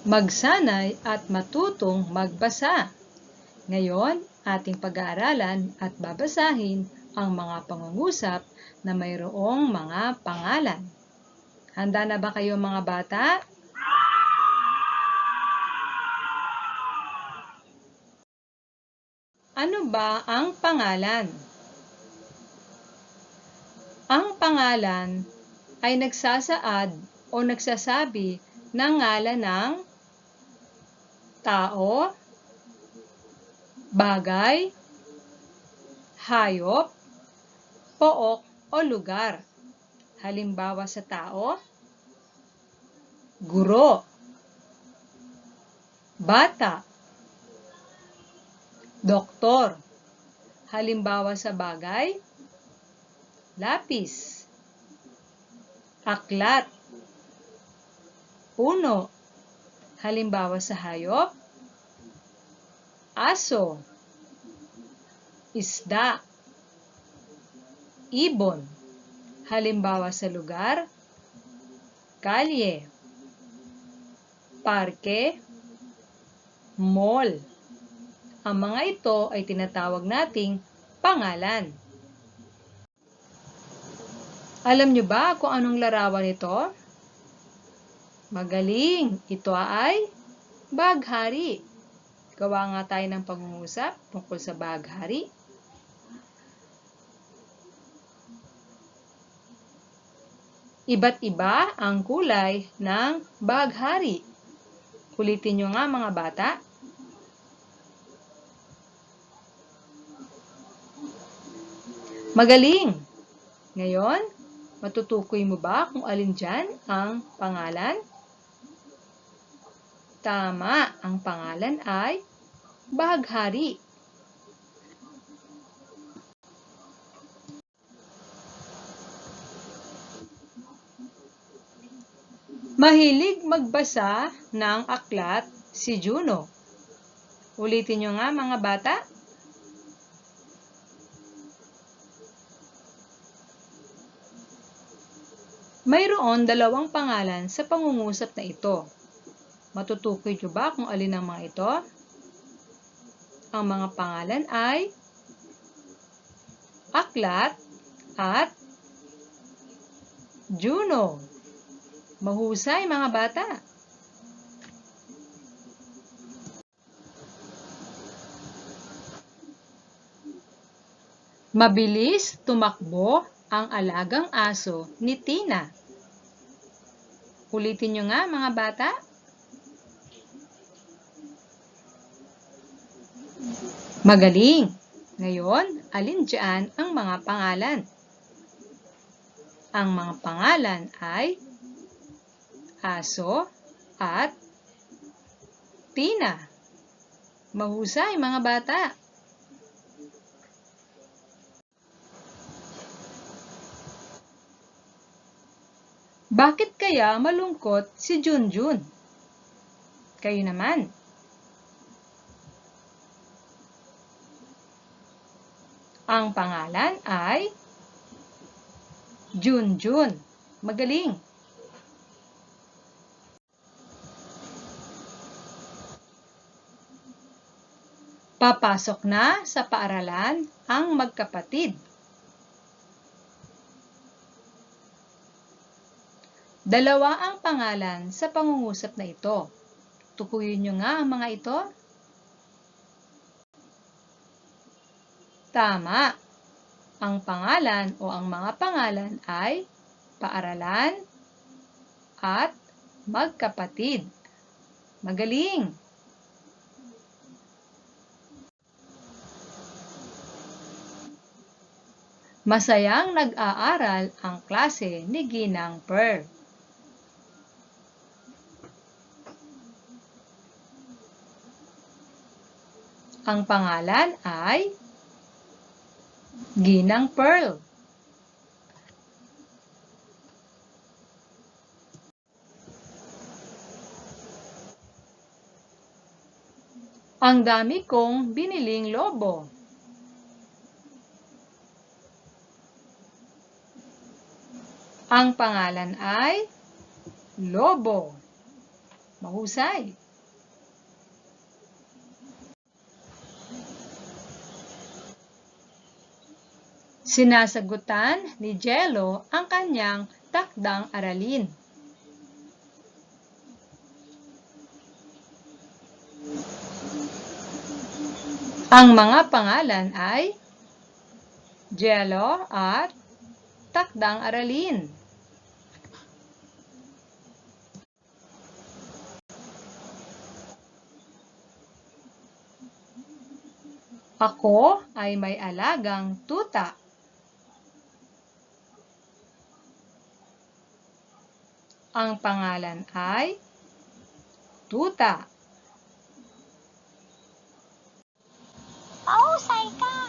magsanay at matutong magbasa. Ngayon, ating pag-aaralan at babasahin ang mga pangungusap na mayroong mga pangalan. Handa na ba kayo mga bata? Ano ba ang pangalan? Ang pangalan ay nagsasaad o nagsasabi ng ngalan ng tao, bagay, hayop, pook o lugar. Halimbawa sa tao, guro, bata, doktor. Halimbawa sa bagay, lapis, aklat, puno. Halimbawa sa hayop, aso, isda, ibon. Halimbawa sa lugar, kalye, parke, mall. Ang mga ito ay tinatawag nating pangalan. Alam niyo ba kung anong larawan ito? Magaling! Ito ay baghari. Gawa nga tayo ng pangungusap tungkol sa baghari. Iba't iba ang kulay ng baghari. Ulitin nyo nga mga bata. Magaling! Ngayon, matutukoy mo ba kung alin dyan ang pangalan? Tama, ang pangalan ay baghari. Mahilig magbasa ng aklat si Juno. Ulitin nyo nga mga bata. Mayroon dalawang pangalan sa pangungusap na ito. Matutukoy nyo ba kung alin ang mga ito? Ang mga pangalan ay aklat at Juno. Mahusay mga bata. Mabilis tumakbo ang alagang aso ni Tina. Ulitin nyo nga mga bata. Magaling! Ngayon, alin dyan ang mga pangalan? Ang mga pangalan ay aso at Tina. Mahusay mga bata. Bakit kaya malungkot si Junjun? Kayo naman. Ang pangalan ay Junjun. Magaling! Papasok na sa paaralan ang magkapatid. Dalawa ang pangalan sa pangungusap na ito. Tukuyin nyo nga ang mga ito. Tama! Ang pangalan o ang mga pangalan ay paaralan at magkapatid. Magaling! Masayang nag-aaral ang klase ni Ginang Pearl. Ang pangalan ay Ginang Pearl. Ang dami kong biniling lobo. Ang pangalan ay Lobo. Mahusay! Sinasagutan ni Jello ang kanyang takdang aralin. Ang mga pangalan ay Jello at takdang aralin. Ako ay may alagang tuta. Ang pangalan ay Tuta. Mahusay ka!